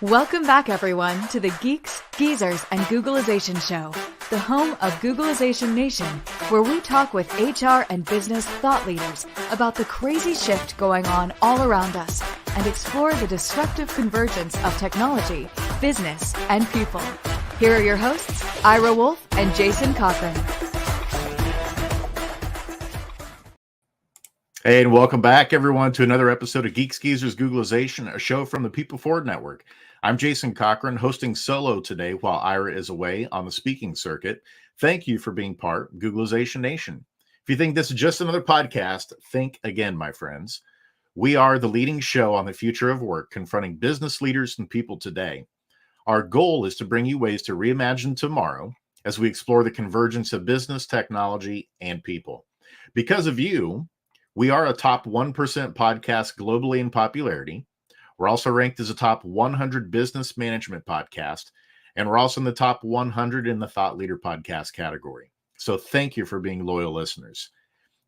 Welcome back, everyone, to the Geeks, Geezers, and Googlization Show, the home of Googlization Nation, where we talk with HR and business thought leaders about the crazy shift going on all around us and explore the disruptive convergence of technology, business, and people. Here are your hosts, Ira Wolfe and Jason Cochran. Hey, and welcome back, everyone, to another episode of Geek Geezers Googlization, a show from the People Forward Network. I'm Jason Cochran, hosting solo today while Ira is away on the speaking circuit. Thank you for being part of Googlization Nation. If you think this is just another podcast, think again, my friends. We are the leading show on the future of work, confronting business leaders and people today. Our goal is to bring you ways to reimagine tomorrow as we explore the convergence of business, technology, and people. Because of you, we are a top 1% podcast globally in popularity. We're also ranked as a top 100 business management podcast, and we're also in the top 100 in the Thought Leader podcast category. So thank you for being loyal listeners.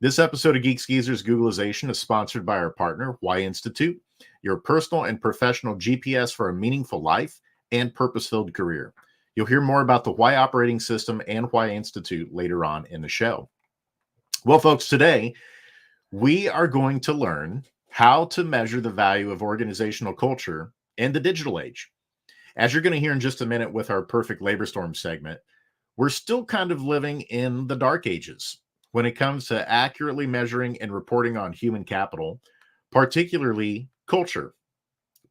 This episode of Geek Geezers Googlization is sponsored by our partner, Y Institute, your personal and professional GPS for a meaningful life and purpose-filled career. You'll hear more about the Y operating system and Y Institute later on in the show. Well, folks, today we are going to learn how to measure the value of organizational culture in the digital age. As you're going to hear in just a minute with our Perfect Labor Storm segment, we're still kind of living in the dark ages when it comes to accurately measuring and reporting on human capital, particularly culture.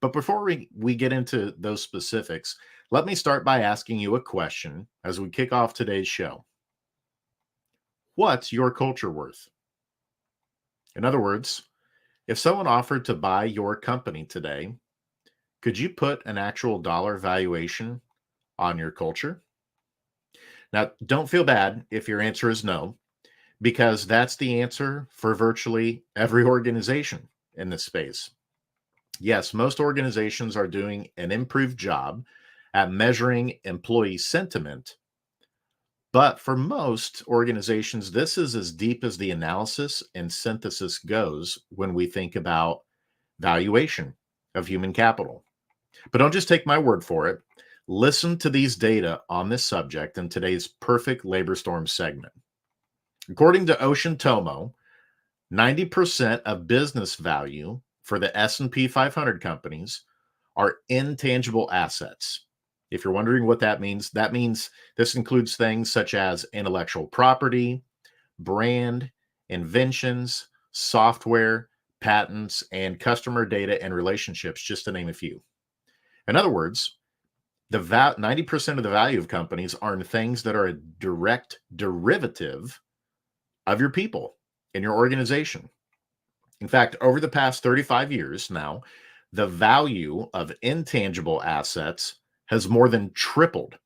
But before we get into those specifics, let me start by asking you a question as we kick off today's show. What's your culture worth? In other words, if someone offered to buy your company today, could you put an actual dollar valuation on your culture? Now, don't feel bad if your answer is no, because that's the answer for virtually every organization in this space. Yes, most organizations are doing an improved job at measuring employee sentiment, but for most organizations, this is as deep as the analysis and synthesis goes when we think about valuation of human capital. But don't just take my word for it. Listen to these data on this subject in today's Perfect Labor Storm segment. According to Ocean Tomo, 90% of business value for the S&P 500 companies are intangible assets. If you're wondering what that means this includes things such as intellectual property, brand, inventions, software, patents, and customer data and relationships, just to name a few. In other words, 90% of the value of companies are in things that are a direct derivative of your people in your organization. In fact, over the past 35 years now, the value of intangible assets has more than tripled,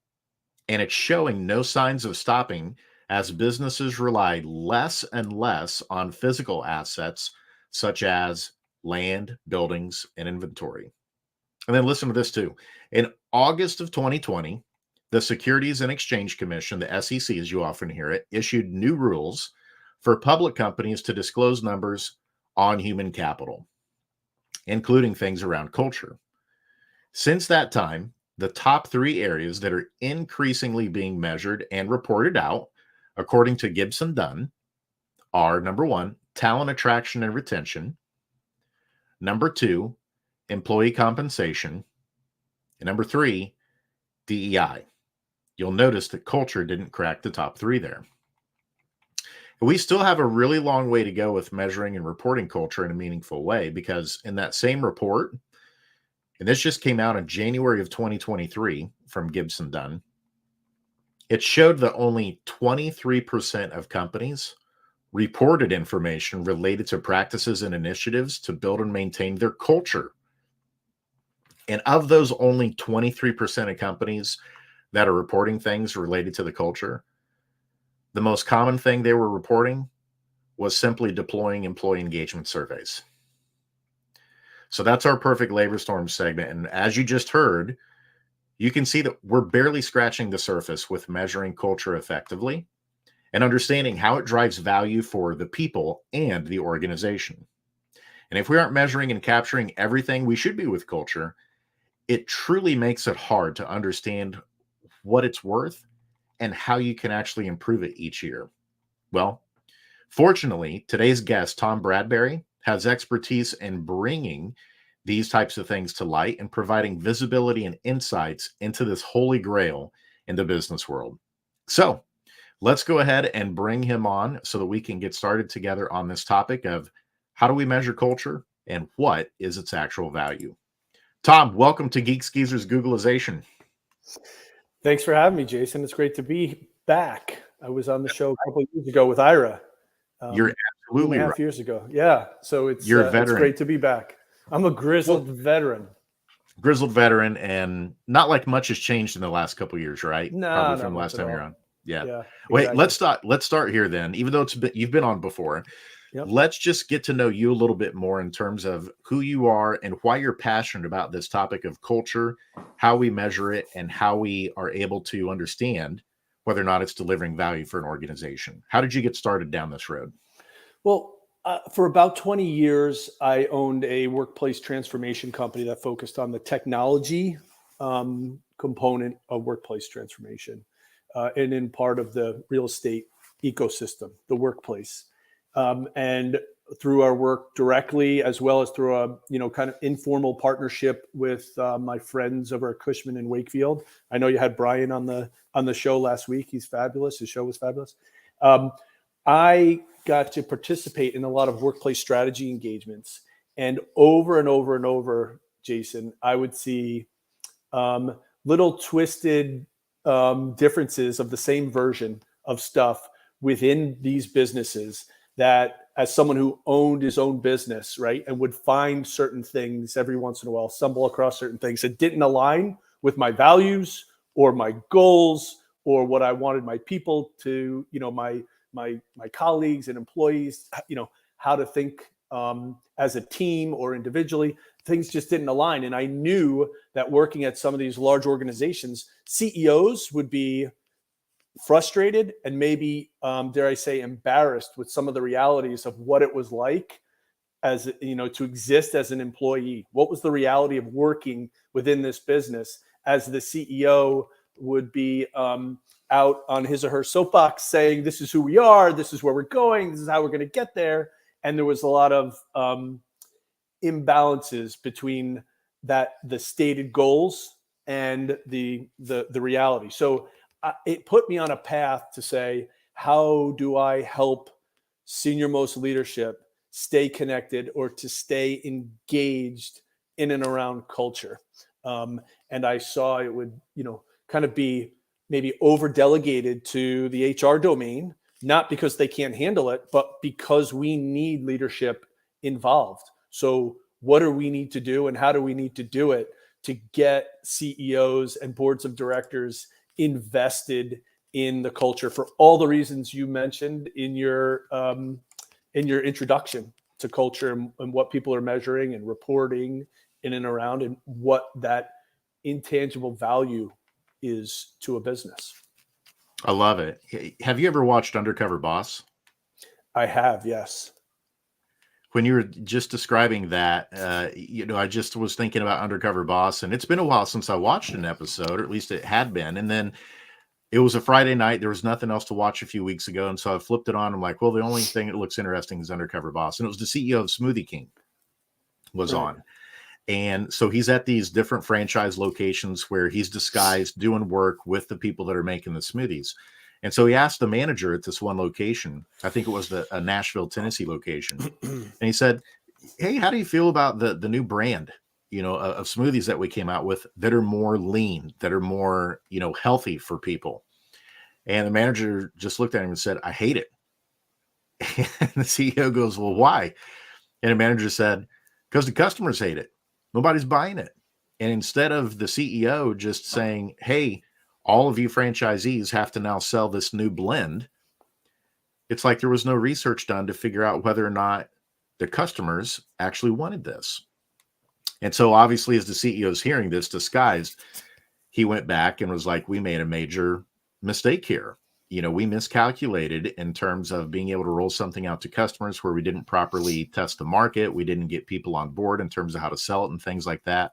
and it's showing no signs of stopping as businesses rely less and less on physical assets such as land, buildings, and inventory. And then listen to this too. In August of 2020, the Securities and Exchange Commission, the SEC, as you often hear it, issued new rules for public companies to disclose numbers on human capital, including things around culture. Since that time, the top 3 areas that are increasingly being measured and reported out, according to Gibson Dunn, are number 1, talent attraction and retention, number 2, employee compensation, and number 3, DEI. You'll notice that culture didn't crack the top 3 there. We still have a really long way to go with measuring and reporting culture in a meaningful way, because in that same report, and this just came out in January of 2023 from Gibson Dunn, it showed that only 23% of companies reported information related to practices and initiatives to build and maintain their culture. And of those only 23% of companies that are reporting things related to the culture, the most common thing they were reporting was simply deploying employee engagement surveys. So that's our Perfect Labor Storm segment. And as you just heard, you can see that we're barely scratching the surface with measuring culture effectively and understanding how it drives value for the people and the organization. And if we aren't measuring and capturing everything we should be with culture, it truly makes it hard to understand what it's worth and how you can actually improve it each year. Well, fortunately, today's guest, Tom Bradbury, has expertise in bringing these types of things to light and providing visibility and insights into this holy grail in the business world. So let's go ahead and bring him on so that we can get started together on this topic of how do we measure culture and what is its actual value. Tom, welcome to Geek Geezers Googlization. Thanks for having me, Jason. It's great to be back. I was on the show a couple of years ago with Ira. You're absolutely 2.5 right. years ago. Yeah. So it's great to be back. I'm a grizzled veteran. Grizzled veteran, and not like much has changed in the last couple of years, right? No, probably from the last time you're on. Yeah. Yeah. Wait, exactly. let's start here then. Even though you've been on before, Yep. let's just get to know you a little bit more in terms of who you are and why you're passionate about this topic of culture, how we measure it, and how we are able to understand whether or not it's delivering value for an organization. How did you get started down this road? Well, for about 20 years, I owned a workplace transformation company that focused on the technology component of workplace transformation, and in part of the real estate ecosystem, the workplace. And through our work directly, as well as through a kind of informal partnership with my friends over at Cushman and Wakefield. I know you had Brian on the show last week. He's fabulous. His show was fabulous. I got to participate in a lot of workplace strategy engagements, and over, Jason, I would see little twisted differences of the same version of stuff within these businesses that, as someone who owned his own business, right, and would find certain things every once in a while, stumble across certain things that didn't align with my values or my goals or what I wanted my people to, my colleagues and employees, how to think as a team or individually. Things just didn't align. And I knew that working at some of these large organizations, CEOs would be frustrated and maybe, dare I say, embarrassed with some of the realities of what it was like as, to exist as an employee. What was the reality of working within this business as the CEO would be out on his or her soapbox saying, this is who we are, this is where we're going, this is how we're going to get there. And there was a lot of imbalances between the stated goals and the reality. So it put me on a path to say, how do I help senior most leadership stay connected or to stay engaged in and around culture? And I saw it would, kind of be maybe over delegated to the HR domain, not because they can't handle it, but because we need leadership involved. So what do we need to do and how do we need to do it to get CEOs and boards of directors invested in the culture for all the reasons you mentioned in your introduction to culture and what people are measuring and reporting in and around and what that intangible value is to a business. I love it. Have you ever watched Undercover Boss? I have, yes. When you were just describing that, I just was thinking about Undercover Boss, and it's been a while since I watched an episode, or at least it had been. And then it was a Friday night. There was nothing else to watch a few weeks ago. And so I flipped it on. I'm like, well, the only thing that looks interesting is Undercover Boss. And it was the CEO of Smoothie King was on. And so he's at these different franchise locations where he's disguised doing work with the people that are making the smoothies. And so he asked the manager at this one location, I think it was a Nashville, Tennessee location. And he said, hey, how do you feel about the new brand, of smoothies that we came out with that are more lean, that are more, healthy for people? And the manager just looked at him and said, I hate it. And the CEO goes, well, why? And the manager said, because the customers hate it. Nobody's buying it. And instead of the CEO just saying, hey, all of you franchisees have to now sell this new blend, it's like there was no research done to figure out whether or not the customers actually wanted this. And so obviously, as the CEO is hearing this disguised, he went back and was like, we made a major mistake here. We miscalculated in terms of being able to roll something out to customers where we didn't properly test the market. We didn't get people on board in terms of how to sell it and things like that.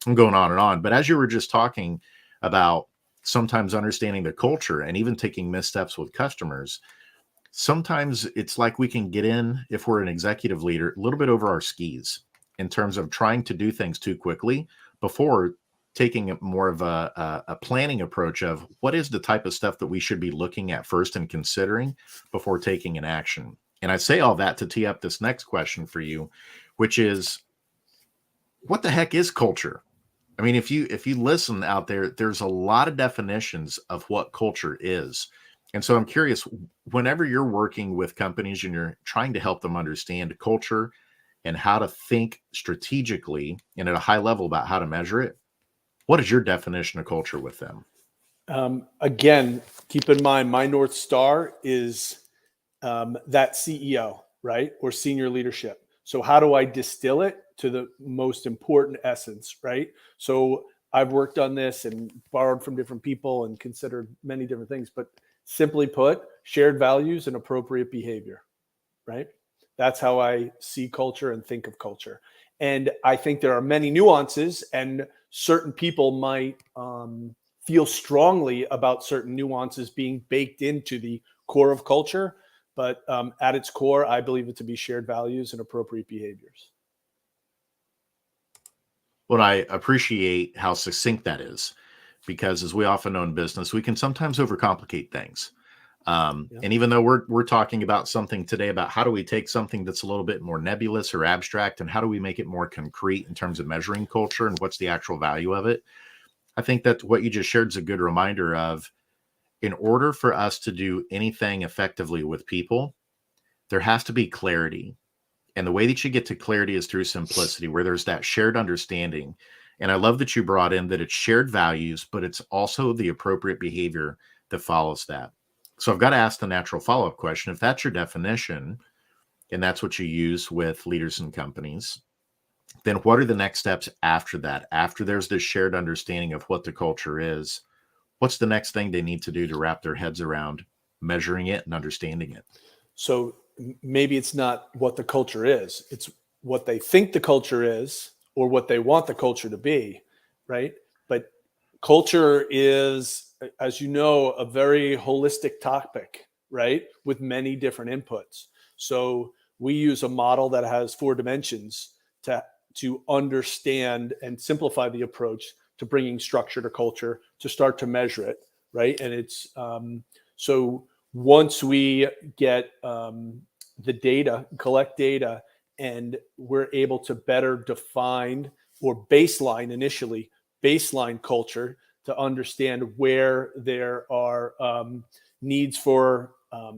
I'm going on and on. But as you were just talking about sometimes understanding the culture and even taking missteps with customers, sometimes it's like we can get in, if we're an executive leader, a little bit over our skis in terms of trying to do things too quickly before taking more of a planning approach of what is the type of stuff that we should be looking at first and considering before taking an action. And I say all that to tee up this next question for you, which is, what the heck is culture? I mean, if you listen out there, there's a lot of definitions of what culture is. And so I'm curious, whenever you're working with companies and you're trying to help them understand culture and how to think strategically and at a high level about how to measure it, what is your definition of culture with them? Again, keep in mind, my North Star is that CEO, right? Or senior leadership. So how do I distill it to the most important essence, right? So I've worked on this and borrowed from different people and considered many different things, but simply put, shared values and appropriate behavior, right? That's how I see culture and think of culture. And I think there are many nuances, and certain people might feel strongly about certain nuances being baked into the core of culture. But at its core, I believe it to be shared values and appropriate behaviors. Well, I appreciate how succinct that is, because as we often know in business, we can sometimes overcomplicate things. Yeah. And even though we're talking about something today about how do we take something that's a little bit more nebulous or abstract and how do we make it more concrete in terms of measuring culture and what's the actual value of it, I think that what you just shared is a good reminder of, in order for us to do anything effectively with people, there has to be clarity. And the way that you get to clarity is through simplicity, where there's that shared understanding. And I love that you brought in that it's shared values, but it's also the appropriate behavior that follows that. So I've got to ask the natural follow-up question. If that's your definition, and that's what you use with leaders and companies, then what are the next steps after that? After there's this shared understanding of what the culture is, what's the next thing they need to do to wrap their heads around measuring it and understanding it? So maybe it's not what the culture is, it's what they think the culture is or what they want the culture to be, right? But culture is, as you know, a very holistic topic, right? With many different inputs. So we use a model that has 4 dimensions to understand and simplify the approach to bringing structure to culture, to start to measure it, right? And it's so once we get the data, collect data, and we're able to better define or baseline culture to understand where there are needs for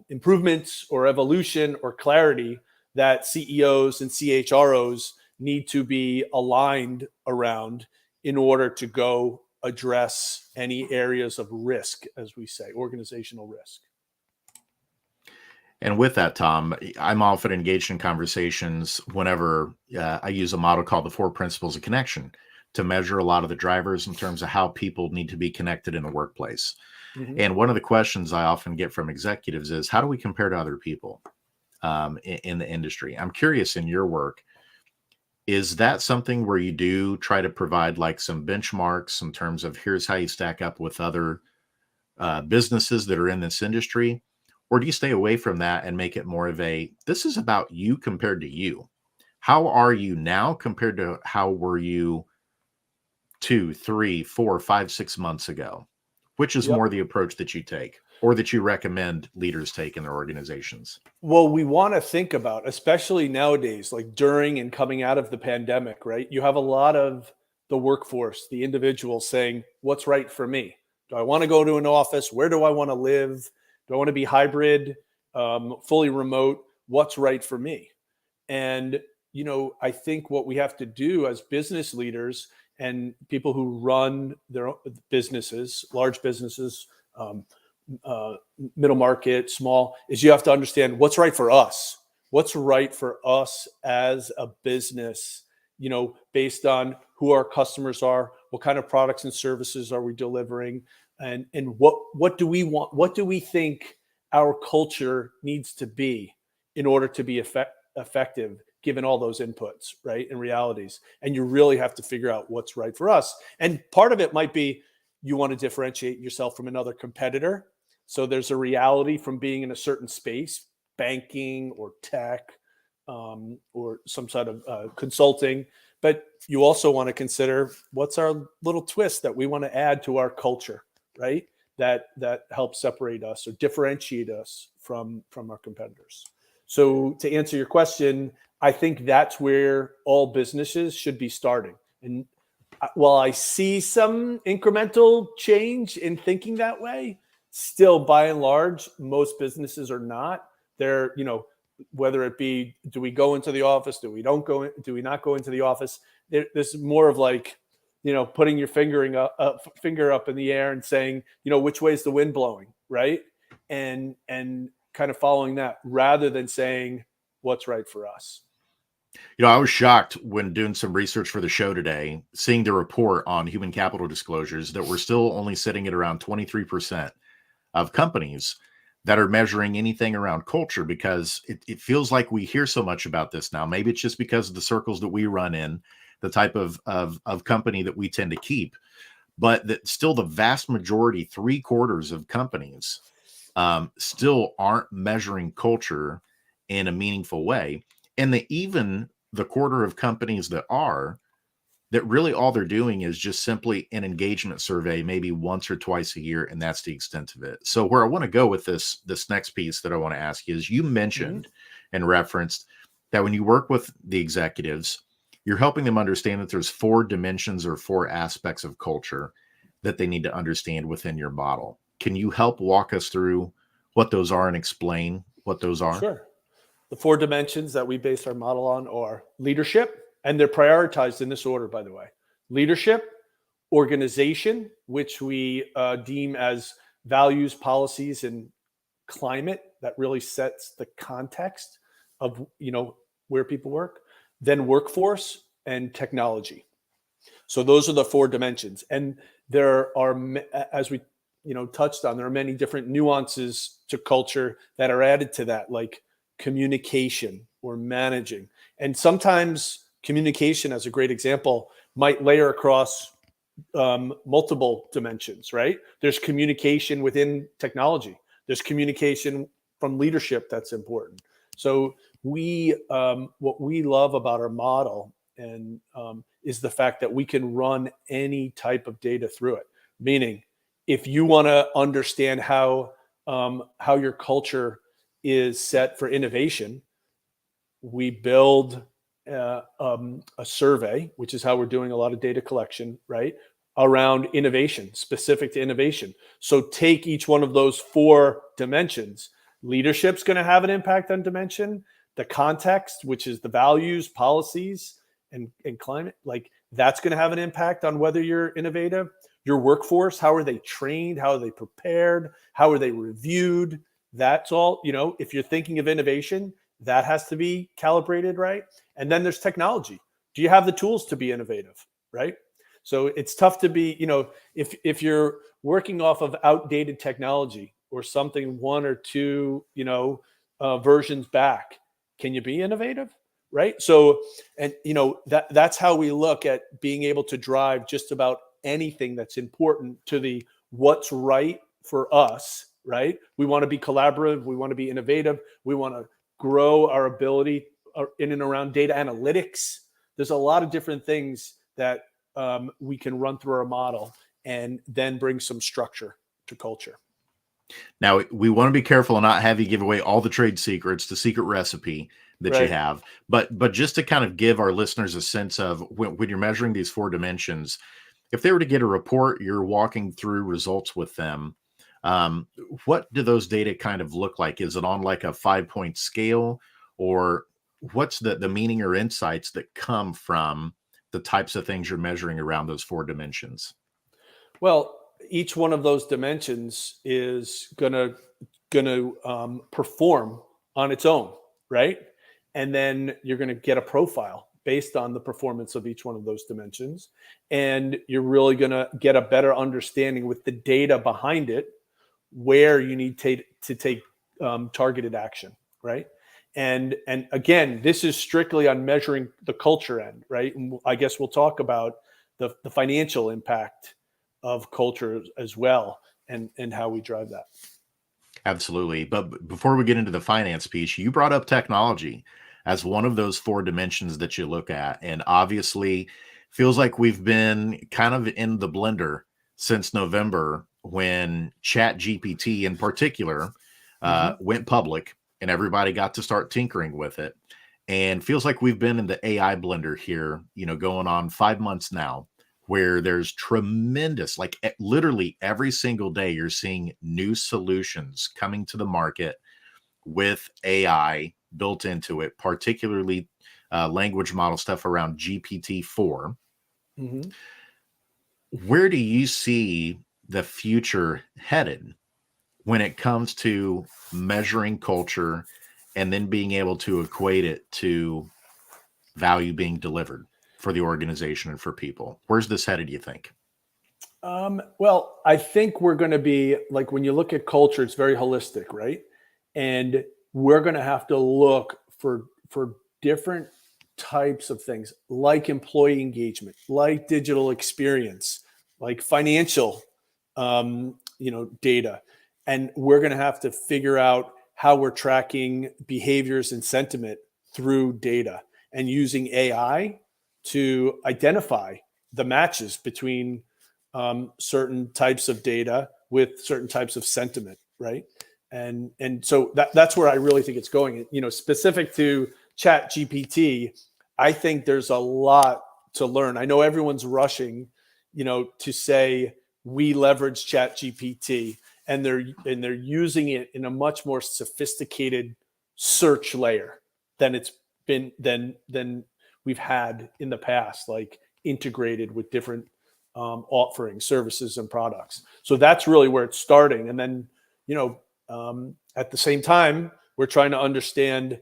improvements or evolution or clarity that CEOs and CHROs need to be aligned around in order to go address any areas of risk, as we say, organizational risk. And with that, Tom, I'm often engaged in conversations whenever I use a model called the 4 principles of connection to measure a lot of the drivers in terms of how people need to be connected in the workplace. Mm-hmm. And one of the questions I often get from executives is, how do we compare to other people in the industry? I'm curious, in your work, is that something where you do try to provide like some benchmarks in terms of here's how you stack up with other businesses that are in this industry? Or do you stay away from that and make it more of this is about you compared to you? How are you now compared to how were you 2, 3, 4, 5, 6 months ago? Which is Yep. more the approach that you take or that you recommend leaders take in their organizations? Well, we want to think about, especially nowadays, like during and coming out of the pandemic, right? You have a lot of the workforce, the individuals saying, what's right for me? Do I want to go to an office? Where do I want to live? Do I want to be hybrid, fully remote? What's right for me? And, I think what we have to do as business leaders and people who run their own businesses, large businesses, middle market, small, is you have to understand what's right for us. What's right for us as a business, based on who our customers are, what kind of products and services are we delivering, and what do we want? What do we think our culture needs to be in order to be effective given all those inputs, right, and realities. And you really have to figure out what's right for us. And part of it might be you want to differentiate yourself from another competitor. So there's a reality from being in a certain space, banking or tech, or some sort of consulting. But you also want to consider what's our little twist that we want to add to our culture, right? That helps separate us or differentiate us from our competitors. So to answer your question, I think that's where all businesses should be starting. And while I see some incremental change in thinking that way, still by and large, most businesses are not. They're, whether it be, do we go into the office? Do we not go into the office? There's more of like, putting your finger up in the air and saying, which way is the wind blowing, right? And kind of following that rather than saying what's right for us. I was shocked when doing some research for the show today, seeing the report on human capital disclosures that we're still only sitting at around 23% of companies that are measuring anything around culture, because it feels like we hear so much about this now. Maybe it's just because of the circles that we run in, the type of company that we tend to keep, but that still the vast majority, 3/4 of companies still aren't measuring culture in a meaningful way. And even the quarter of companies that really all they're doing is just simply an engagement survey, maybe once or twice a year, and that's the extent of it. So where I want to go with this next piece that I want to ask you is, you mentioned and referenced that when you work with the executives, you're helping them understand that there's 4 dimensions or 4 aspects of culture that they need to understand within your model. Can you help walk us through what those are and explain what those are? Sure. The 4 dimensions that we base our model on are leadership, and they're prioritized in this order, by the way. Leadership, organization, which we deem as values, policies, and climate that really sets the context of, where people work. Then workforce and technology. So those are the 4 dimensions. And there are, as we touched on, there are many different nuances to culture that are added to that, like communication or managing. And sometimes communication, as a great example, might layer across multiple dimensions, right? There's communication within technology. There's communication from leadership that's important. So what we love about our model and is the fact that we can run any type of data through it. Meaning, if you want to understand how your culture is set for innovation, we build a survey, which is how we're doing a lot of data collection, right, around innovation, specific to innovation. So take each one of those 4 dimensions. Leadership's going to have an impact on dimension. The context, which is the values, policies, and climate, like that's going to have an impact on whether you're innovative. Your workforce, how are they trained? How are they prepared? How are they reviewed? That's all, if you're thinking of innovation, that has to be calibrated, right? And then there's technology. Do you have the tools to be innovative, right? So it's tough to be, if you're working off of outdated technology or something 1 or 2, versions back, can you be innovative, right? So, and that's how we look at being able to drive just about anything that's important to the what's right for us, right? We want to be collaborative. We want to be innovative. We want to grow our ability in and around data analytics. There's a lot of different things that we can run through our model and then bring some structure to culture. Now, we want to be careful and not have you give away all the trade secrets, the secret recipe that you have. But just to kind of give our listeners a sense of when you're measuring these 4 dimensions, if they were to get a report, you're walking through results with them, what do those data kind of look like? Is it on like a 5-point scale, or what's the meaning or insights that come from the types of things you're measuring around those 4 dimensions? Well, each one of those dimensions is gonna perform on its own, right? And then you're going to get a profile based on the performance of each one of those dimensions. And you're really going to get a better understanding with the data behind it, where you need to take targeted action, right? And again, this is strictly on measuring the culture end, right? And I guess we'll talk about the financial impact of culture as well, and how we drive that. Absolutely. But before we get into the finance piece, you brought up technology as one of those four dimensions that you look at. And obviously, feels like we've been kind of in the blender since November when Chat GPT in particular went public and everybody got to start tinkering with it. And feels like we've been in the AI blender here, going on 5 months now, where there's tremendous, like literally every single day, you're seeing new solutions coming to the market with AI built into it, particularly language model stuff around GPT-4. Mm-hmm. Where do you see the future headed when it comes to measuring culture and then being able to equate it to value being delivered for the organization and for people? Where's this headed, do you think? Well, I think we're going to be like, when you look at culture, it's very holistic, right? And we're going to have to look for different types of things, like employee engagement, like digital experience, like financial, data. And we're going to have to figure out how we're tracking behaviors and sentiment through data, and using AI to identify the matches between certain types of data with certain types of sentiment, right? And so that's where I really think it's going. Specific to Chat GPT, I think there's a lot to learn. I know everyone's rushing, to say we leverage Chat GPT, and they're using it in a much more sophisticated search layer than it's been than we've had in the past, like integrated with different offering services and products. So that's really where it's starting. And then, at the same time, we're trying to understand,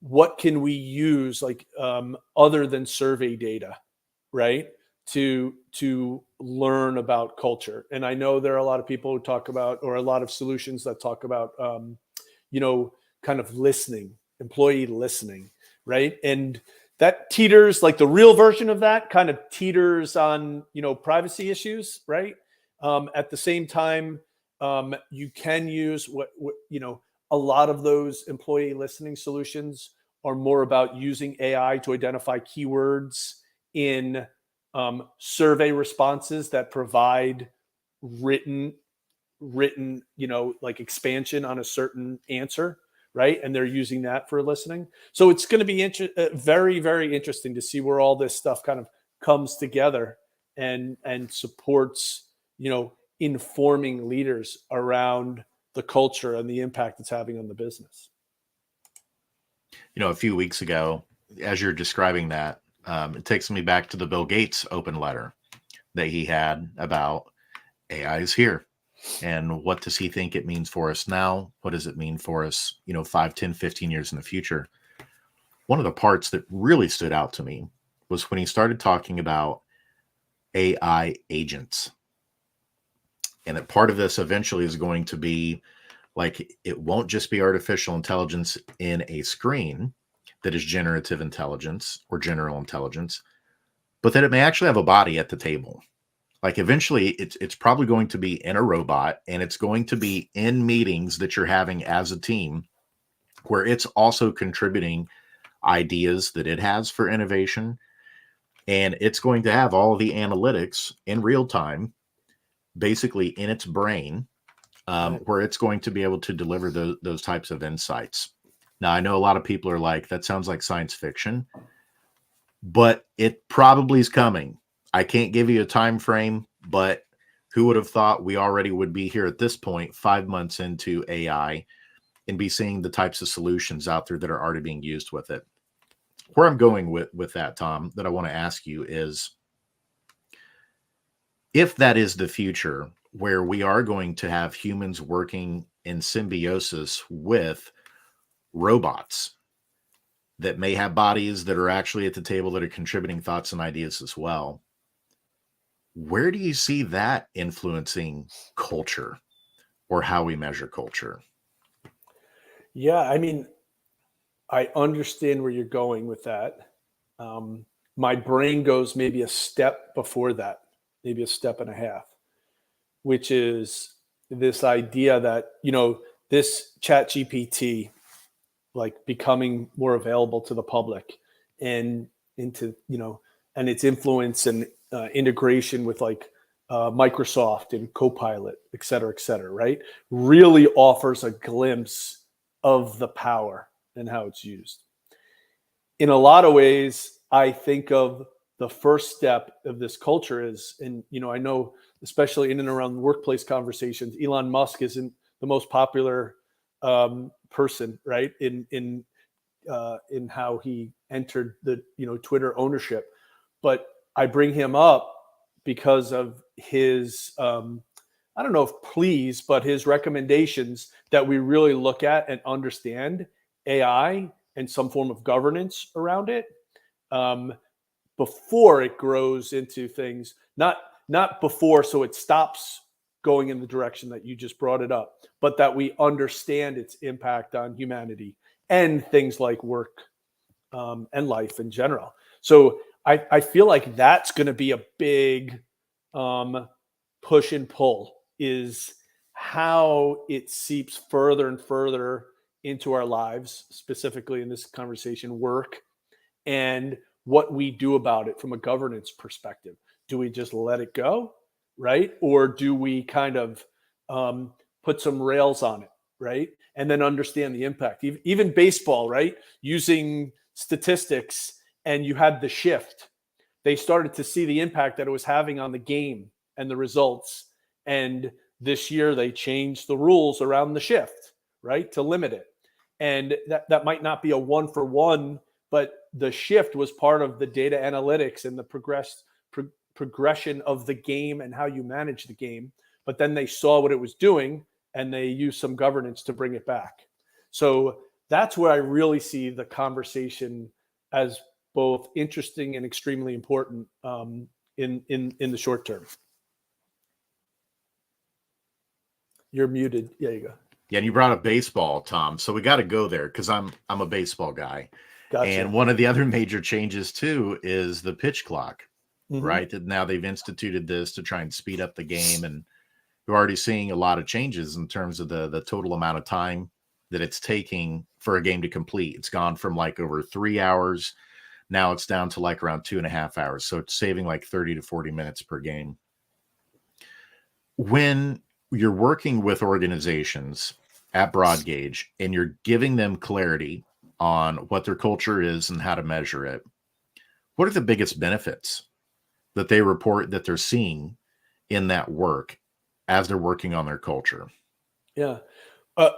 what can we use, like other than survey data, right, to learn about culture. And I know there are a lot of people who talk about, or a lot of solutions that talk about, kind of listening, employee listening, right? And that teeters, like the real version of that kind of teeters on, privacy issues, right? At the same time, you can use what a lot of those employee listening solutions are more about using AI to identify keywords in survey responses that provide written, like expansion on a certain answer, right? And they're using that for listening. So it's going to be very, very interesting to see where all this stuff kind of comes together and supports, informing leaders around the culture and the impact it's having on the business. A few weeks ago, as you're describing that, it takes me back to the Bill Gates open letter that he had about AI is here. And what does he think it means for us now? What does it mean for us, 5, 10, 15 years in the future? One of the parts that really stood out to me was when he started talking about AI agents. And that part of this eventually is going to be like, it won't just be artificial intelligence in a screen that is generative intelligence or general intelligence, but that it may actually have a body at the table. Like eventually it's probably going to be in a robot, and it's going to be in meetings that you're having as a team, where it's also contributing ideas that it has for innovation. And it's going to have all the analytics in real time, basically in its brain, where it's going to be able to deliver those types of insights. Now, I know a lot of people are like, that sounds like science fiction, but it probably is coming. I can't give you a time frame, but who would have thought we already would be here at this point, 5 months into AI, and be seeing the types of solutions out there that are already being used with it. Where I'm going with that, Tom, that I want to ask you is, if that is the future, where we are going to have humans working in symbiosis with robots that may have bodies that are actually at the table that are contributing thoughts and ideas as well, where do you see that influencing culture or how we measure culture? Yeah, I mean, I understand where you're going with that. My brain goes maybe a step before that, maybe a step and a half, which is this idea that, this chat GPT, like becoming more available to the public and into, and its influence and integration with like Microsoft and Copilot, et cetera, right? Really offers a glimpse of the power and how it's used. In a lot of ways, I think of the first step of this culture is, and I know, especially in and around workplace conversations, Elon Musk isn't the most popular person, right? In how he entered the Twitter ownership, but I bring him up because of his I don't know if pleas, but his recommendations that we really look at and understand AI and some form of governance around it before it grows into things, not before, so it stops going in the direction that you just brought it up, but that we understand its impact on humanity and things like work and life in general. So I feel like that's going to be a big push and pull, is how it seeps further and further into our lives, specifically in this conversation, work, and what we do about it from a governance perspective. Do we just let it go, right? Or do we kind of put some rails on it, right? And then understand the impact. Even baseball, right? Using statistics, and you had the shift. They started to see the impact that it was having on the game and the results. And this year they changed the rules around the shift, right? To limit it. And that might not be a 1-for-1, but the shift was part of the data analytics and the progression of the game and how you manage the game. But then they saw what it was doing and they used some governance to bring it back. So that's where I really see the conversation as both interesting and extremely important in the short term. You're muted. Yeah, you go. Yeah, and you brought up baseball, Tom. So we got to go there because I'm a baseball guy. Gotcha. And one of the other major changes too is the pitch clock, Mm-hmm. right? That now they've instituted this to try and speed up the game, and we're already seeing a lot of changes in terms of the total amount of time that it's taking for a game to complete. It's gone from like over 3 hours. Now it's down to like around 2.5 hours. So it's saving like 30 to 40 minutes per game. When you're working with organizations at broad gauge and you're giving them clarity on what their culture is and how to measure it, what are the biggest benefits that they report that they're seeing in that work as they're working on their culture? Yeah.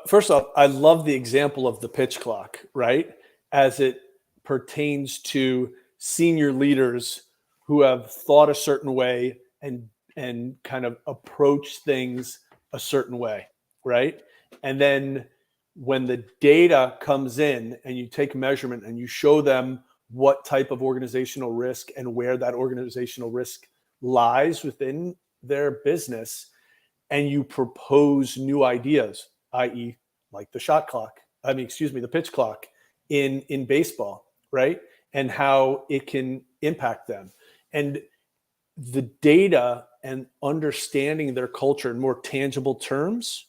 First off, I love the example of the pitch clock, right? As it pertains to senior leaders who have thought a certain way and kind of approach things a certain way, right? And then when the data comes in and you take measurement and you show them what type of organizational risk and where that organizational risk lies within their business, and you propose new ideas, i.e. like the the pitch clock in baseball, right? And how it can impact them. And the data and understanding their culture in more tangible terms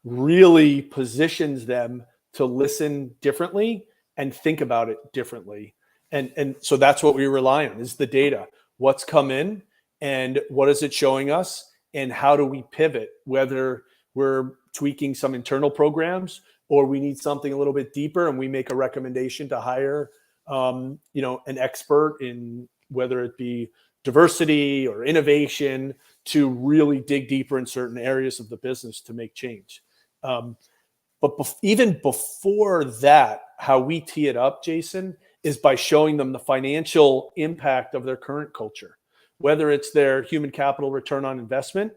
really positions them to listen differently and think about it differently. And so that's what we rely on, is the data. What's come in and what is it showing us, and how do we pivot, whether we're tweaking some internal programs or we need something a little bit deeper and we make a recommendation to hire an expert in whether it be diversity or innovation to really dig deeper in certain areas of the business to make change. But even before that, how we tee it up, Jason, is by showing them the financial impact of their current culture, whether it's their human capital return on investment,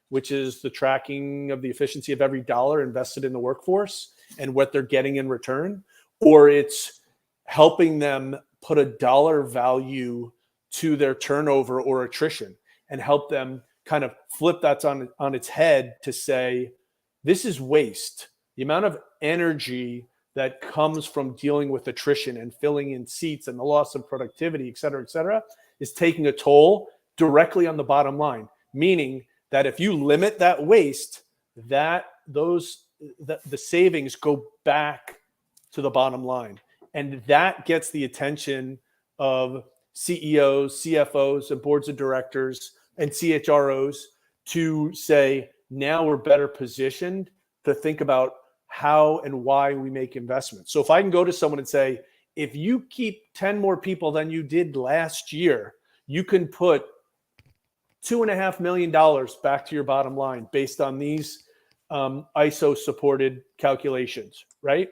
which is the tracking of the efficiency of every dollar invested in the workforce and what they're getting in return, or it's helping them put a dollar value to their turnover or attrition and help them kind of flip that on its head to say, this is waste. The amount of energy that comes from dealing with attrition and filling in seats and the loss of productivity, et cetera, is taking a toll directly on the bottom line. Meaning that if you limit that waste, the savings go back to the bottom line. And that gets the attention of CEOs, CFOs, and boards of directors and CHROs to say, now we're better positioned to think about how and why we make investments. So if I can go to someone and say, if you keep 10 more people than you did last year, you can put $2.5 million back to your bottom line based on these ISO supported calculations, right?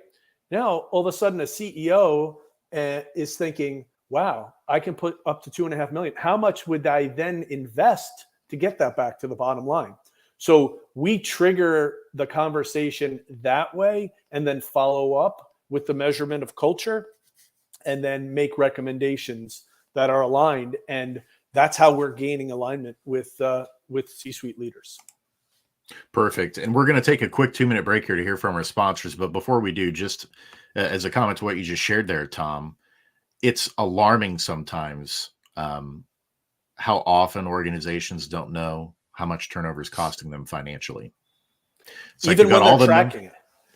Now, all of a sudden, a CEO is thinking, wow, I can put up to $2.5 million. How much would I then invest to get that back to the bottom line? So we trigger the conversation that way and then follow up with the measurement of culture and then make recommendations that are aligned. And that's how we're gaining alignment with C-suite leaders. Perfect. And we're going to take a quick 2-minute break here to hear from our sponsors. But before we do, just as a comment to what you just shared there, Tom, it's alarming sometimes how often organizations don't know how much turnover is costing them financially. So even when they're tracking it.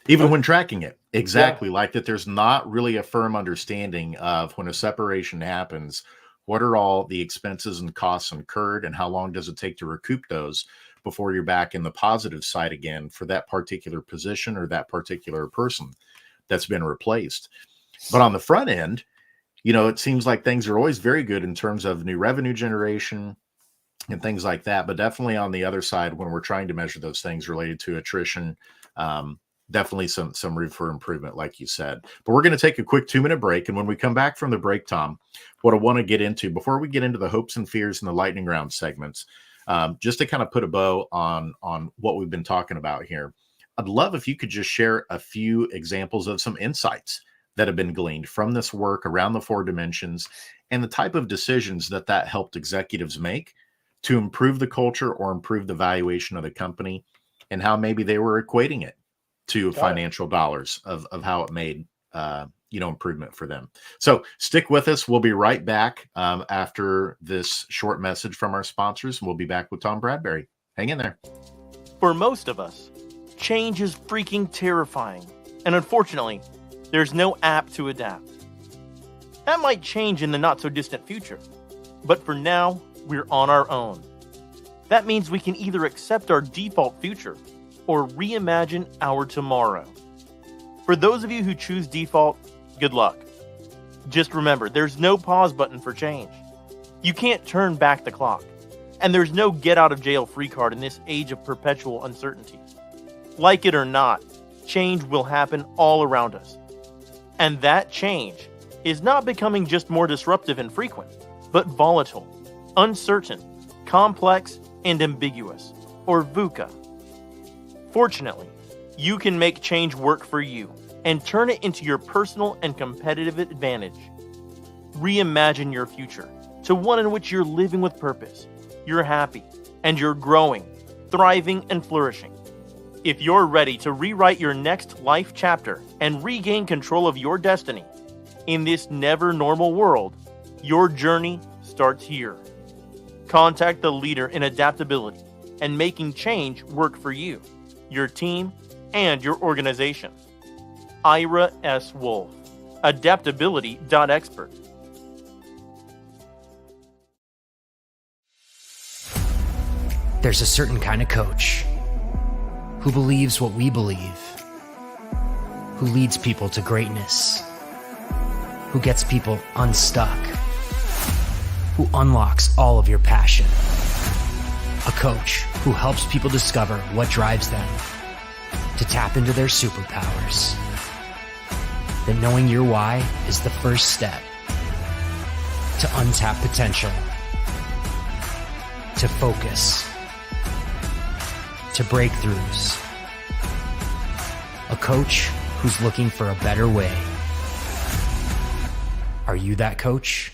Even when tracking it. Exactly. Yeah. Like that there's not really a firm understanding of when a separation happens, what are all the expenses and costs incurred and how long does it take to recoup those before you're back in the positive side again for that particular position or that particular person that's been replaced. But on the front end, it seems like things are always very good in terms of new revenue generation and things like that. But definitely on the other side, when we're trying to measure those things related to attrition, definitely some room for improvement, like you said. But we're going to take a quick 2-minute break. And when we come back from the break, Tom, what I want to get into before we get into the hopes and fears and the lightning round segments, just to kind of put a bow on what we've been talking about here, I'd love if you could just share a few examples of some insights that have been gleaned from this work around the 4 dimensions and the type of decisions that helped executives make to improve the culture or improve the valuation of the company and how maybe they were equating it to financial dollars of how it made, improvement for them. So stick with us. We'll be right back after this short message from our sponsors. And we'll be back with Tom Bradbury. Hang in there. For most of us, change is freaking terrifying. And unfortunately, there's no app to adapt. That might change in the not so distant future. But for now, we're on our own. That means we can either accept our default future or reimagine our tomorrow. For those of you who choose default, good luck. Just remember, there's no pause button for change. You can't turn back the clock. And there's no get out of jail free card in this age of perpetual uncertainty. Like it or not, change will happen all around us. And that change is not becoming just more disruptive and frequent, but volatile, uncertain, complex, and ambiguous, or VUCA. Fortunately, you can make change work for you and turn it into your personal and competitive advantage. Reimagine your future to one in which you're living with purpose, you're happy, and you're growing, thriving, and flourishing. If you're ready to rewrite your next life chapter and regain control of your destiny in this never normal world, your journey starts here. Contact the leader in adaptability and making change work for you, your team, and your organization. Ira S. Wolfe, adaptability.expert. There's a certain kind of coach who believes what we believe, who leads people to greatness, who gets people unstuck, who unlocks all of your passion. A coach who helps people discover what drives them, to tap into their superpowers. That knowing your why is the first step to untap potential, to focus, to breakthroughs. A coach who's looking for a better way. Are you that coach?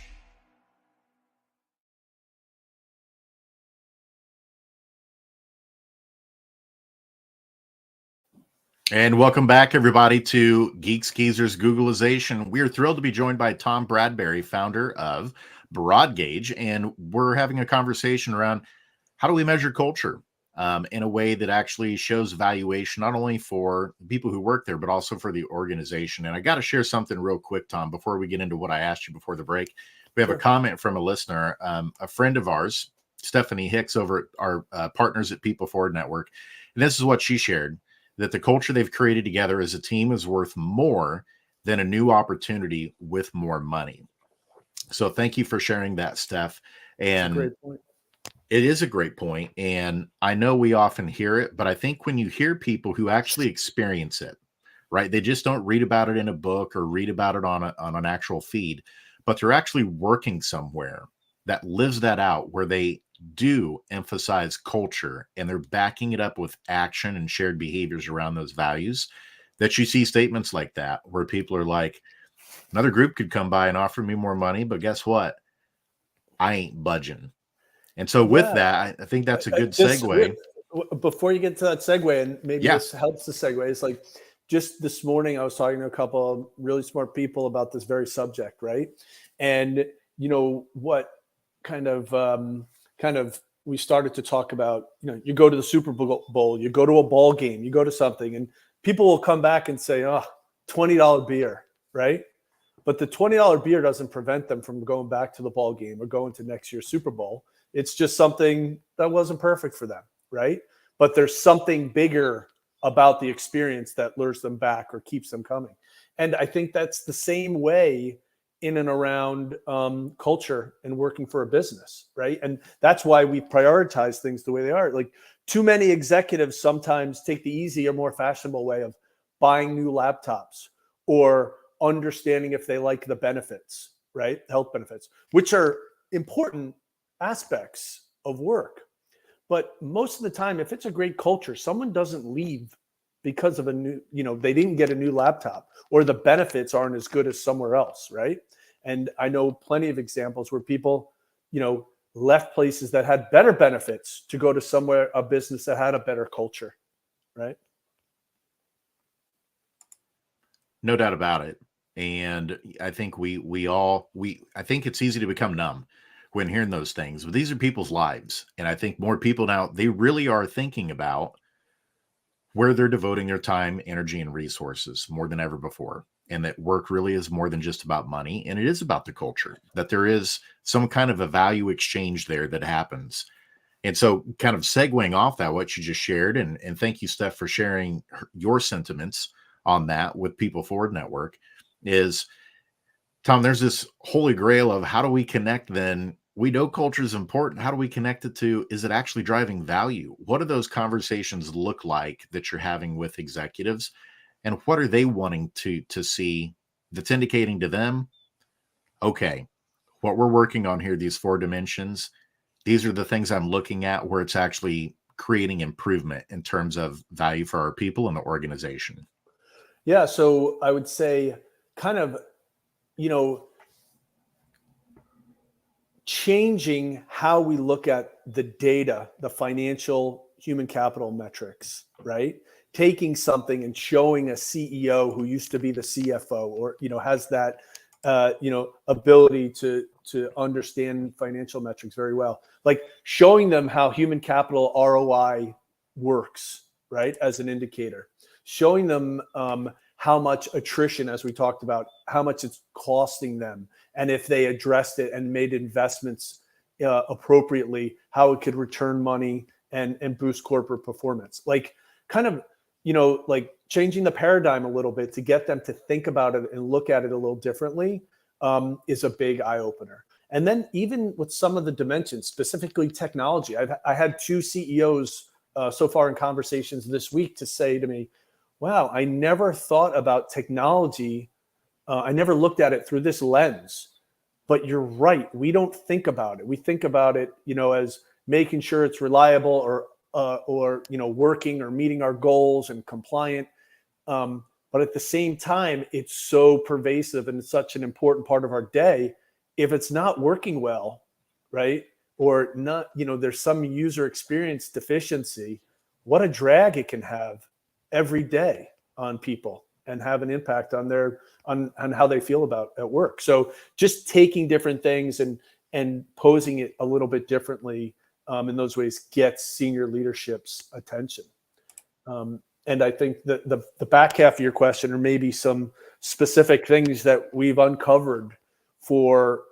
And welcome back, everybody, to Geeks Geezers Googlization. We are thrilled to be joined by Tom Bradbury, founder of Broadgauge, and we're having a conversation around how do we measure culture in a way that actually shows valuation, not only for people who work there, but also for the organization. And I got to share something real quick, Tom, before we get into what I asked you before the break. We have a comment from a listener, a friend of ours, Stephanie Hicks, over at our partners at People Forward Network. And this is what she shared, that the culture they've created together as a team is worth more than a new opportunity with more money. So thank you for sharing that, Steph. And Great point. it is a great point. And I know we often hear it, but I think when you hear people who actually experience it, right, they just don't read about it in a book or read about it on an actual feed, but they're actually working somewhere that lives that out, where they do emphasize culture and they're backing it up with action and shared behaviors around those values, that you see statements like that where people are like, another group could come by and offer me more money, but guess what? I ain't budging. And so with that, I think that's a good segue. Before you get to that segue, and maybe this helps the segue, it's like just this morning I was talking to a couple of really smart people about this very subject, right? And you know what kind of we started to talk about, you go to the Super Bowl, you go to a ball game, you go to something, and people will come back and say, oh, $20 beer, right? But the $20 beer doesn't prevent them from going back to the ball game or going to next year's Super Bowl. It's just something that wasn't perfect for them, right? But there's something bigger about the experience that lures them back or keeps them coming. And I think that's the same way in and around culture and working for a business, right? And that's why we prioritize things the way they are. Like, too many executives sometimes take the easy or more fashionable way of buying new laptops or understanding if they like the benefits, right? Health benefits, which are important aspects of work. But most of the time, if it's a great culture, someone doesn't leave because of a new, they didn't get a new laptop or the benefits aren't as good as somewhere else, right? And I know plenty of examples where people, left places that had better benefits to go to a business that had a better culture, right? No doubt about it. And I think I think it's easy to become numb when hearing those things, but these are people's lives. And I think more people now, they really are thinking about where they're devoting their time, energy, and resources more than ever before. And that work really is more than just about money. And it is about the culture, that there is some kind of a value exchange there that happens. And so kind of segueing off that, what you just shared, and thank you, Steph, for sharing your sentiments on that with People Forward Network, is, Tom, there's this holy grail of how do we connect then? We know culture is important. How do we connect it to, is it actually driving value? What do those conversations look like that you're having with executives? And what are they wanting to see that's indicating to them, okay, what we're working on here, these 4 dimensions, these are the things I'm looking at where it's actually creating improvement in terms of value for our people and the organization? Yeah. So I would say kind of, changing how we look at the data, the financial human capital metrics, right? Taking something and showing a CEO who used to be the CFO or, has that, ability to understand financial metrics very well, like showing them how human capital ROI works, right? As an indicator, showing them how much attrition, as we talked about, how much it's costing them. And if they addressed it and made investments appropriately, how it could return money and boost corporate performance. Like kind of, like changing the paradigm a little bit to get them to think about it and look at it a little differently is a big eye opener. And then even with some of the dimensions, specifically technology, I had 2 CEOs so far in conversations this week to say to me, wow, I never thought about technology. I never looked at it through this lens, but you're right. We don't think about it. We think about it, as making sure it's reliable or working or meeting our goals and compliant. But at the same time, it's so pervasive and it's such an important part of our day. If it's not working well, right, or not, there's some user experience deficiency, what a drag it can have every day, on people and have an impact on their on how they feel about at work. So just taking different things and posing it a little bit differently in those ways gets senior leadership's attention. And I think that the back half of your question, or maybe some specific things that we've uncovered for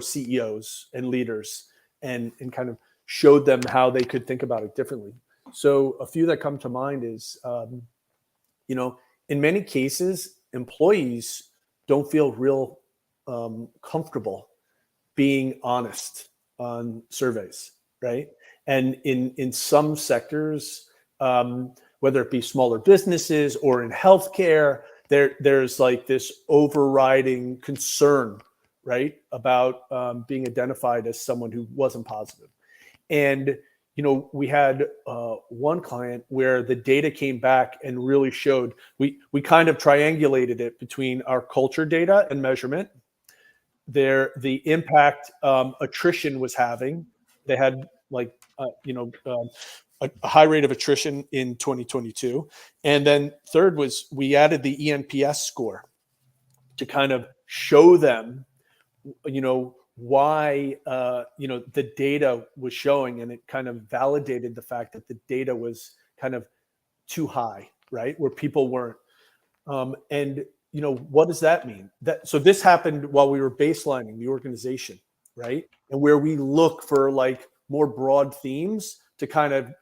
CEOs and leaders, and kind of showed them how they could think about it differently. So a few that come to mind is, in many cases, employees don't feel real comfortable being honest on surveys, right? And in some sectors, whether it be smaller businesses or in healthcare, there's like this overriding concern, right, about being identified as someone who wasn't positive. And we had one client where the data came back and really showed, we kind of triangulated it between our culture data and measurement, the impact attrition was having. They had a high rate of attrition in 2022. And then third was we added the ENPS score to kind of show them, why, the data was showing, and it kind of validated the fact that the data was kind of too high, right? Where people weren't. What does that mean? So this happened while we were baselining the organization, right? And where we look for like more broad themes to kind of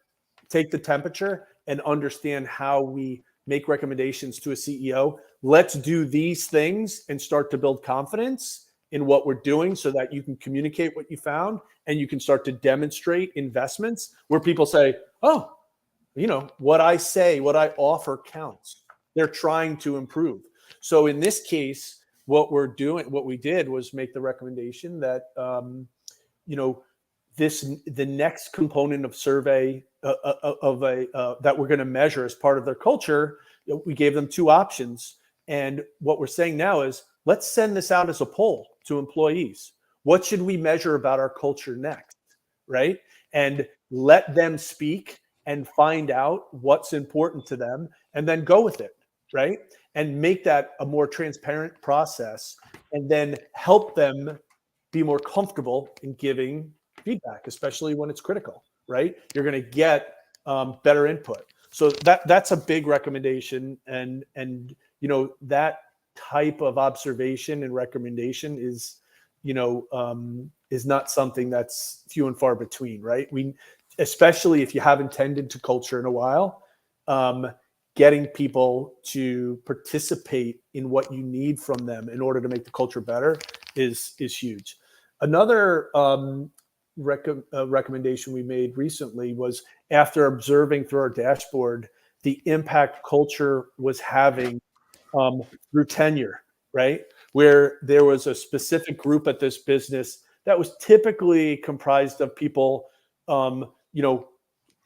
take the temperature and understand how we make recommendations to a CEO. Let's do these things and start to build confidence in what we're doing so that you can communicate what you found and you can start to demonstrate investments where people say, oh, what I say, what I offer counts. They're trying to improve. So in this case, what we did was make the recommendation that, the next component of survey that we're going to measure as part of their culture, we gave them two options. And what we're saying now is, let's send this out as a poll to employees. What should we measure about our culture next, right? And let them speak and find out what's important to them and then go with it, right? And make that a more transparent process, and then help them be more comfortable in giving feedback, especially when it's critical, right? You're going to get better input. So that's a big recommendation, and that type of observation and recommendation is not something that's few and far between, right? Especially if you haven't tended to culture in a while, getting people to participate in what you need from them in order to make the culture better is huge. Another recommendation we made recently was, after observing through our dashboard the impact culture was having through tenure, right? Where there was a specific group at this business that was typically comprised of people,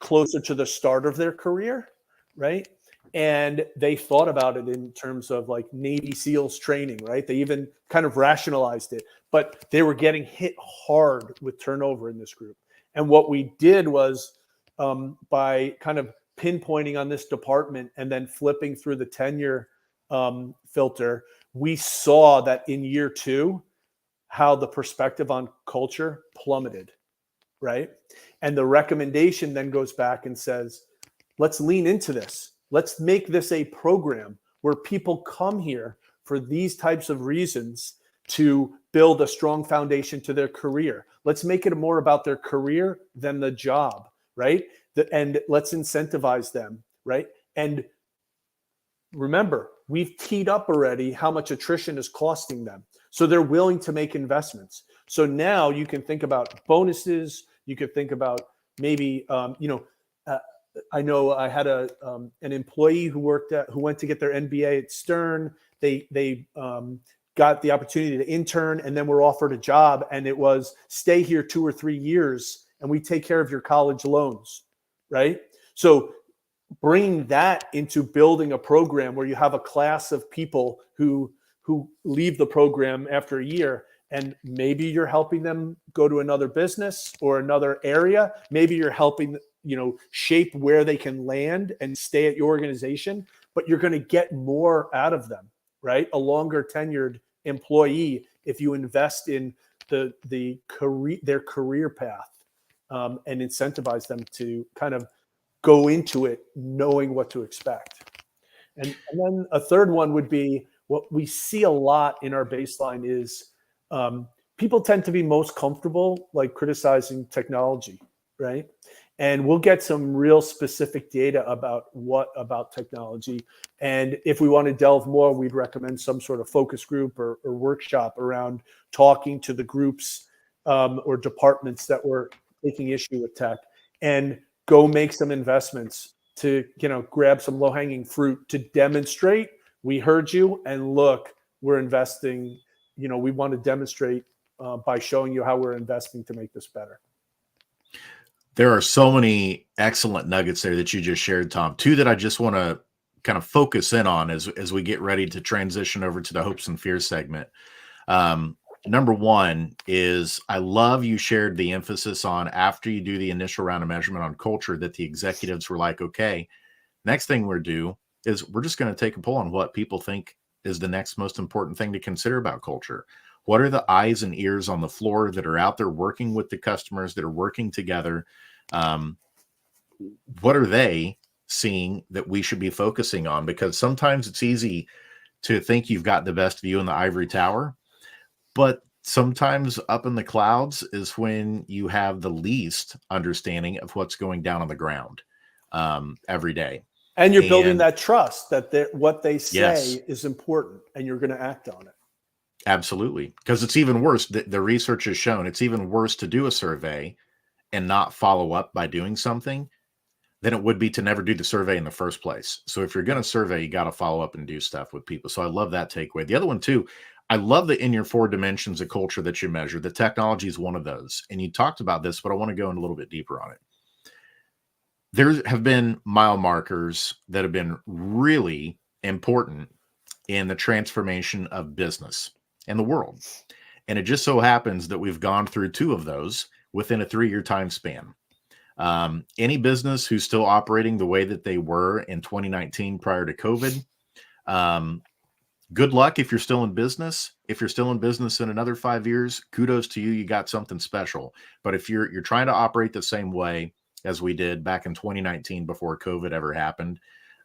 closer to the start of their career, right? And they thought about it in terms of like Navy SEALs training, right? They even kind of rationalized it, but they were getting hit hard with turnover in this group. And what we did was, by kind of pinpointing on this department and then flipping through the tenure filter, we saw that in year 2, how the perspective on culture plummeted, right? And the recommendation then goes back and says, let's lean into this. Let's make this a program where people come here for these types of reasons to build a strong foundation to their career. Let's make it more about their career than the job, right? And let's incentivize them, right? And remember, we've teed up already how much attrition is costing them. So they're willing to make investments. So now you can think about bonuses. You could think about maybe, I know I had an employee who went to get their MBA at Stern. They got the opportunity to intern and then were offered a job, and it was stay here 2 or 3 years and we take care of your college loans, right? So bringing that into building a program where you have a class of people who leave the program after a year, and maybe you're helping them go to another business or another area. Maybe you're helping shape where they can land and stay at your organization, but you're going to get more out of them, right? A longer tenured employee if you invest in their career path and incentivize them to kind of go into it knowing what to expect. And then a third one would be what we see a lot in our baseline is people tend to be most comfortable like criticizing technology, right? And we'll get some real specific data about technology. And if we want to delve more, we'd recommend some sort of focus group or workshop around talking to the groups or departments that were taking issue with tech, and go make some investments to grab some low-hanging fruit to demonstrate we heard you, and look, we're investing. We want to demonstrate by showing you how we're investing to make this better. There are so many excellent nuggets there that you just shared, Tom. Two that I just want to kind of focus in on as we get ready to transition over to the hopes and fears segment. Number one is, I love you shared the emphasis on, after you do the initial round of measurement on culture, that the executives were like, okay, next thing we're do is we're just going to take a poll on what people think is the next most important thing to consider about culture. What are the eyes and ears on the floor that are out there working with the customers, that are working together? What are they seeing that we should be focusing on? Because sometimes it's easy to think you've got the best view in the ivory tower, but sometimes up in the clouds is when you have the least understanding of what's going down on the ground every day. And you're building that trust that what they say yes, is important and you're going to act on it. Absolutely. Because it's even worse. The research has shown it's even worse to do a survey and not follow up by doing something than it would be to never do the survey in the first place. So if you're going to survey, you got to follow up and do stuff with people. So I love that takeaway. The other one too, I love that in your 4 dimensions of culture that you measure, the technology is one of those. And you talked about this, but I want to go in a little bit deeper on it. There have been mile markers that have been really important in the transformation of business and the world. And it just so happens that we've gone through 2 of those within a 3-year time span. Any business who's still operating the way that they were in 2019 prior to COVID, good luck if you're still in business. If you're still in business in another 5 years, kudos to you. You got something special. But if you're trying to operate the same way as we did back in 2019 before COVID ever happened,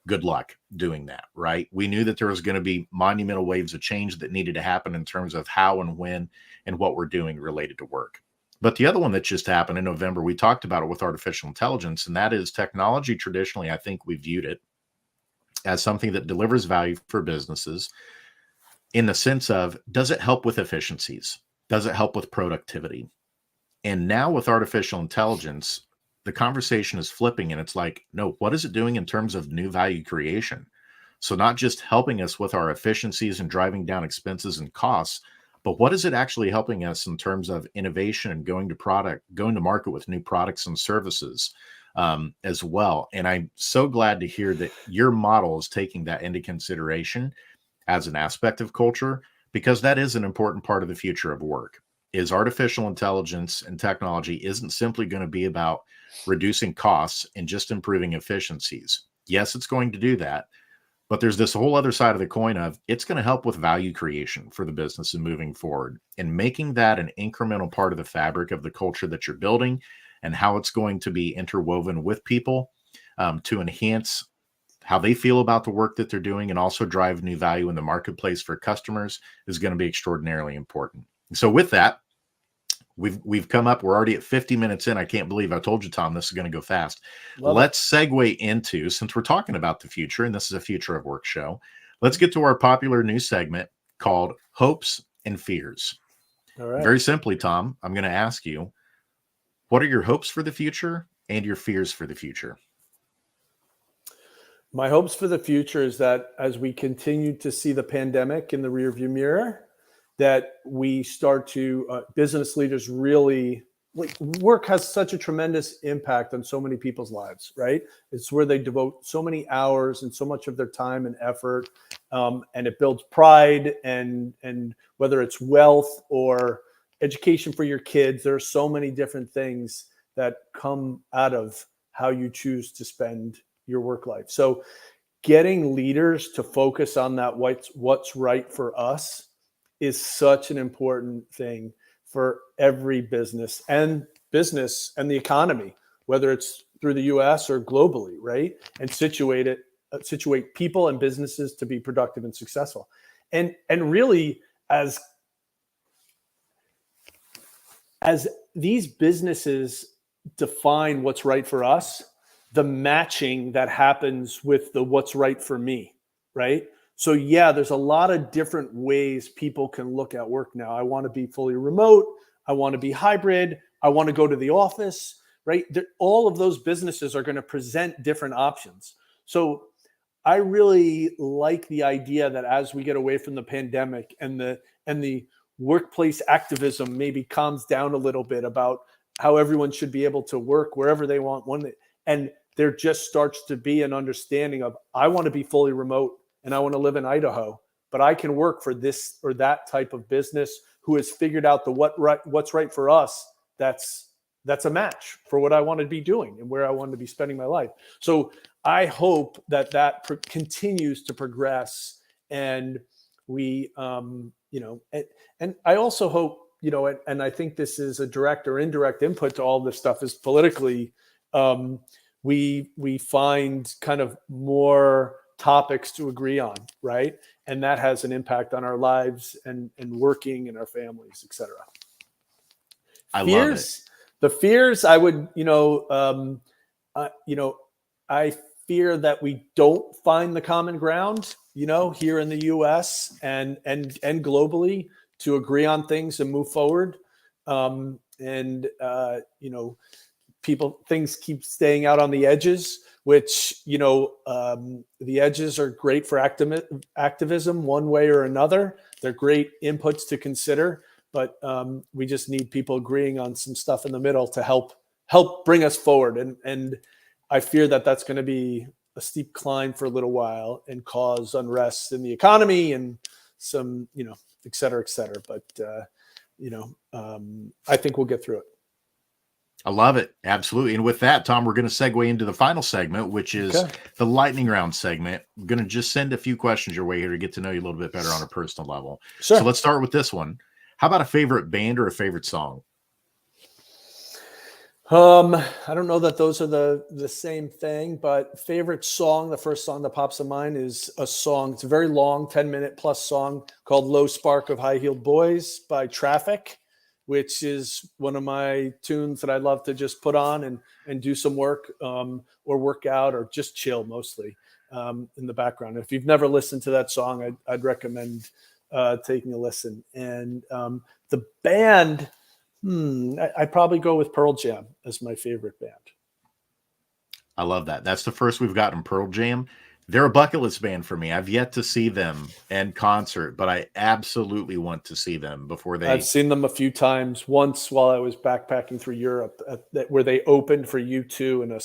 good luck doing that, right? We knew that there was going to be monumental waves of change that needed to happen in terms of how and when and what we're doing related to work. But the other one that just happened in November, we talked about it with artificial intelligence, and that is technology. Traditionally, I think we viewed it as something that delivers value for businesses in the sense of, does it help with efficiencies? Does it help with productivity? And now with artificial intelligence, the conversation is flipping, and it's like, no, what is it doing in terms of new value creation? So not just helping us with our efficiencies and driving down expenses and costs, but what is it actually helping us in terms of innovation and going to market with new products and services as well? And I'm so glad to hear that your model is taking that into consideration as an aspect of culture, because that is an important part of the future of work. Is artificial intelligence and technology isn't simply going to be about reducing costs and just improving efficiencies. Yes, it's going to do that, but there's this whole other side of the coin of, it's going to help with value creation for the business and moving forward, and making that an incremental part of the fabric of the culture that you're building, and how it's going to be interwoven with people to enhance how they feel about the work that they're doing, and also drive new value in the marketplace for customers, is going to be extraordinarily important. So with that, we've come up, we're already at 50 minutes in. I can't believe I told you, Tom, this is going to go fast. Let's segue into, since we're talking about the future, and this is a future of work show, let's get to our popular new segment called Hopes and Fears. All right. Very simply, Tom, I'm going to ask you, what are your hopes for the future and your fears for the future? My hopes for the future is that as we continue to see the pandemic in the rearview mirror, that we start to, business leaders really, like, work has such a tremendous impact on so many people's lives, right? It's where they devote so many hours and so much of their time and effort, and it builds pride, and whether it's wealth or education for your kids, there are so many different things that come out of how you choose to spend your work life. So getting leaders to focus on that what's right for us is such an important thing for every business and the economy, whether it's through the US or globally, right? And situate people and businesses to be productive and successful. And really, as these businesses define what's right for us, the matching that happens with the what's right for me, right? So yeah, there's a lot of different ways people can look at work now. I want to be fully remote. I want to be hybrid. I want to go to the office, right? All of those businesses are going to present different options. So I really like the idea that as we get away from the pandemic and the workplace activism maybe calms down a little bit about how everyone should be able to work wherever they want, and there just starts to be an understanding of, I want to be fully remote and I want to live in Idaho, but I can work for this or that type of business who has figured out what's right for us. That's a match for what I want to be doing and where I want to be spending my life. So I hope that continues to progress, and we, and I also hope, and I think this is a direct or indirect input to all this stuff, is politically, we find kind of more topics to agree on, right? And that has an impact on our lives and working and our families, et cetera. I love it. The fears, I would, I fear that we don't find the common ground, here in the US and globally to agree on things and move forward. Things keep staying out on the edges, which, the edges are great for activism one way or another. They're great inputs to consider, but we just need people agreeing on some stuff in the middle to help bring us forward. And I fear that that's going to be a steep climb for a little while and cause unrest in the economy and some, et cetera, et cetera. But, I think we'll get through it. I love it. Absolutely. And with that, Tom, we're going to segue into the final segment, which is the lightning round segment. I'm going to just send a few questions your way here to get to know you a little bit better on a personal level. Sure. So let's start with this one. How about a favorite band or a favorite song? I don't know that those are the same thing, but favorite song, the first song that pops in mind is a song. It's a very long, 10-minute plus song called Low Spark of High Heeled Boys by Traffic, which is one of my tunes that I love to just put on and do some work, or work out, or just chill mostly, in the background. If you've never listened to that song, I'd recommend taking a listen. And the band, I'd probably go with Pearl Jam as my favorite band. I love that. That's the first we've gotten, Pearl Jam. They're a bucket list band for me. I've yet to see them in concert, but I absolutely want to see them before they... I've seen them a few times. Once while I was backpacking through Europe, where they opened for U2 in a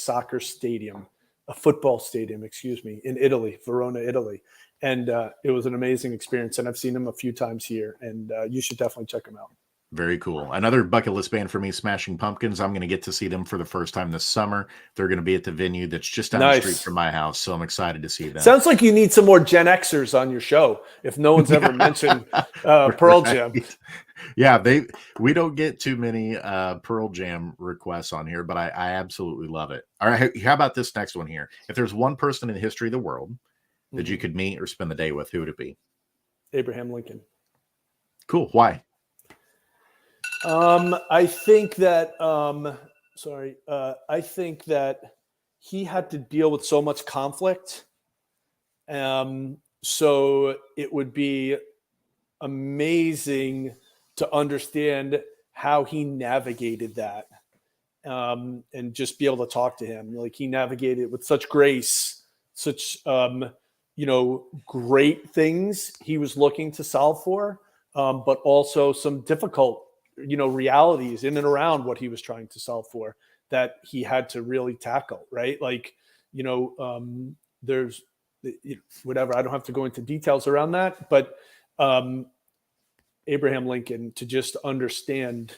football stadium, in Italy, Verona, Italy. And it was an amazing experience. And I've seen them a few times here, and you should definitely check them out. Very cool. Another bucket list band for me, Smashing Pumpkins. I'm going to get to see them for the first time this summer. They're going to be at the venue that's just down the street from my house, so I'm excited to see them. Sounds like you need some more Gen Xers on your show if no one's ever mentioned Pearl Jam. Yeah, we don't get too many Pearl Jam requests on here, but I absolutely love it. All right, how about this next one here? If there's one person in the history of the world that you could meet or spend the day with, who would it be? Abraham Lincoln. Cool. Why? I think that he had to deal with so much conflict. So it would be amazing to understand how he navigated that, and just be able to talk to him. Like, he navigated with such grace, such, great things he was looking to solve for, but also some difficult realities in and around what he was trying to solve for that he had to really tackle, right? Like, there's whatever, I don't have to go into details around that, but Abraham Lincoln, to just understand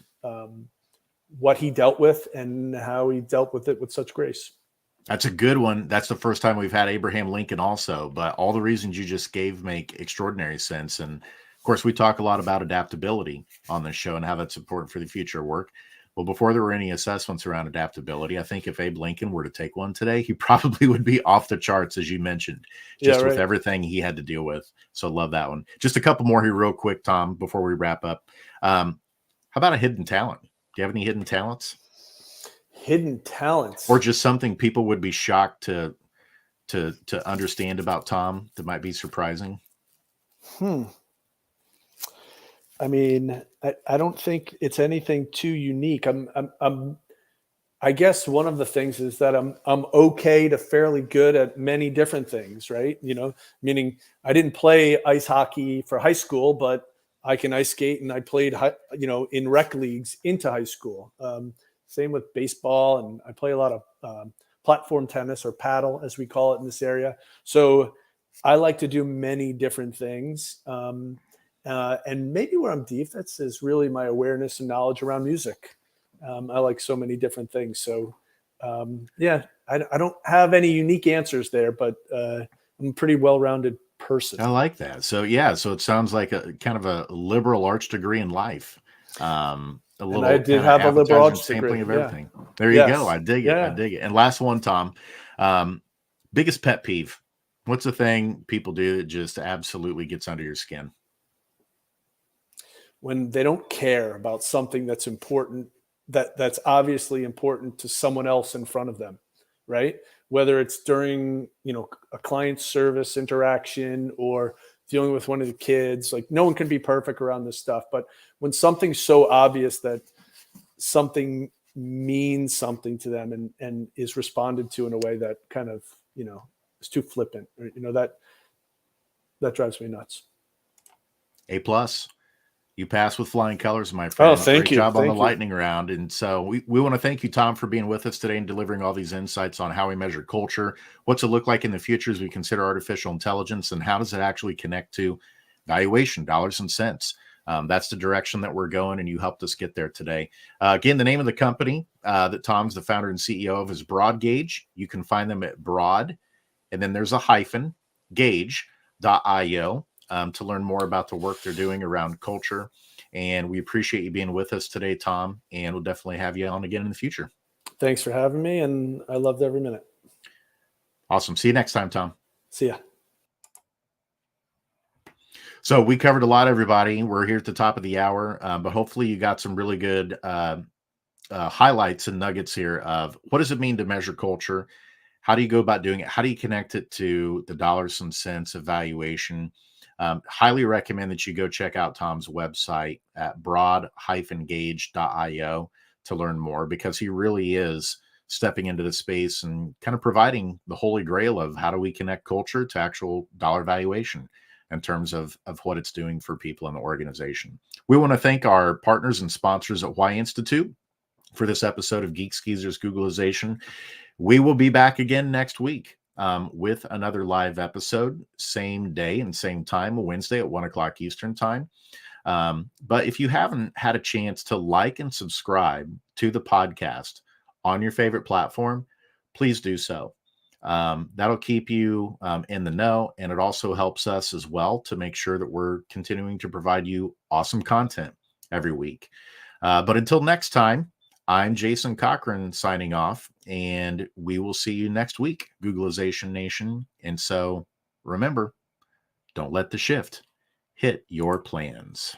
what he dealt with and how he dealt with it with such grace. That's a good one. That's the first time we've had Abraham Lincoln also, but all the reasons you just gave make extraordinary sense. And of course, we talk a lot about adaptability on this show and how that's important for the future of work. Well, before there were any assessments around adaptability, I think if Abe Lincoln were to take one today, he probably would be off the charts, as you mentioned, just with everything he had to deal with. So love that one. Just a couple more here real quick, Tom, before we wrap up. How about a hidden talent? Do you have any hidden talents? Hidden talents, or just something people would be shocked to understand about Tom that might be surprising? I mean, I don't think it's anything too unique. I guess one of the things is that I'm okay to fairly good at many different things, right? You know, meaning I didn't play ice hockey for high school, but I can ice skate, and I played, in rec leagues into high school. Same with baseball, and I play a lot of platform tennis, or paddle, as we call it in this area. So I like to do many different thing. And maybe where I'm deficient is really my awareness and knowledge around music. I like so many different things. So I don't have any unique answers there, but I'm a pretty well-rounded person. I like that. So so it sounds like a kind of a liberal arts degree in life. A little, and I did have a liberal arts sampling degree. Of everything. There you go. I dig it. Yeah. I dig it. And last one, Tom, biggest pet peeve. What's the thing people do that just absolutely gets under your skin? When they don't care about something that's important, that's obviously important to someone else in front of them, right? Whether it's during, a client service interaction or dealing with one of the kids. Like, no one can be perfect around this stuff, but when something's so obvious that something means something to them and is responded to in a way that kind of, is too flippant, that drives me nuts. A+. You pass with flying colors, my friend. Oh, thank Great you. job on Thank the you. lightning round. And so we want to thank you, Tom, for being with us today and delivering all these insights on how we measure culture. What's it look like in the future as we consider artificial intelligence, and how does it actually connect to valuation, dollars and cents? That's the direction that we're going, and you helped us get there today. Again, the name of the company that Tom's the founder and CEO of is Broad Gauge. You can find them at Broad, and then there's a hyphen, gauge.io. To learn more about the work they're doing around culture. And we appreciate you being with us today, Tom, and we'll definitely have you on again in the future. Thanks for having me, and I loved every minute. Awesome. See you next time, Tom. See ya. So we covered a lot, everybody. We're here at the top of the hour, but hopefully you got some really good highlights and nuggets here of what does it mean to measure culture? How do you go about doing it? How do you connect it to the dollars and cents evaluation? Highly recommend that you go check out Tom's website at broad-gauge.io to learn more, because he really is stepping into the space and kind of providing the holy grail of how do we connect culture to actual dollar valuation in terms of what it's doing for people in the organization. We want to thank our partners and sponsors at Y Institute for this episode of Geek Geezers Googlization. We will be back again next week. With another live episode, same day and same time, Wednesday at 1:00 Eastern time. But if you haven't had a chance to like and subscribe to the podcast on your favorite platform, please do so. That'll keep you in the know, and it also helps us as well to make sure that we're continuing to provide you awesome content every week. But until next time, I'm Jason Cochran signing off, and we will see you next week, Googlization Nation. And so remember, don't let the shift hit your plans.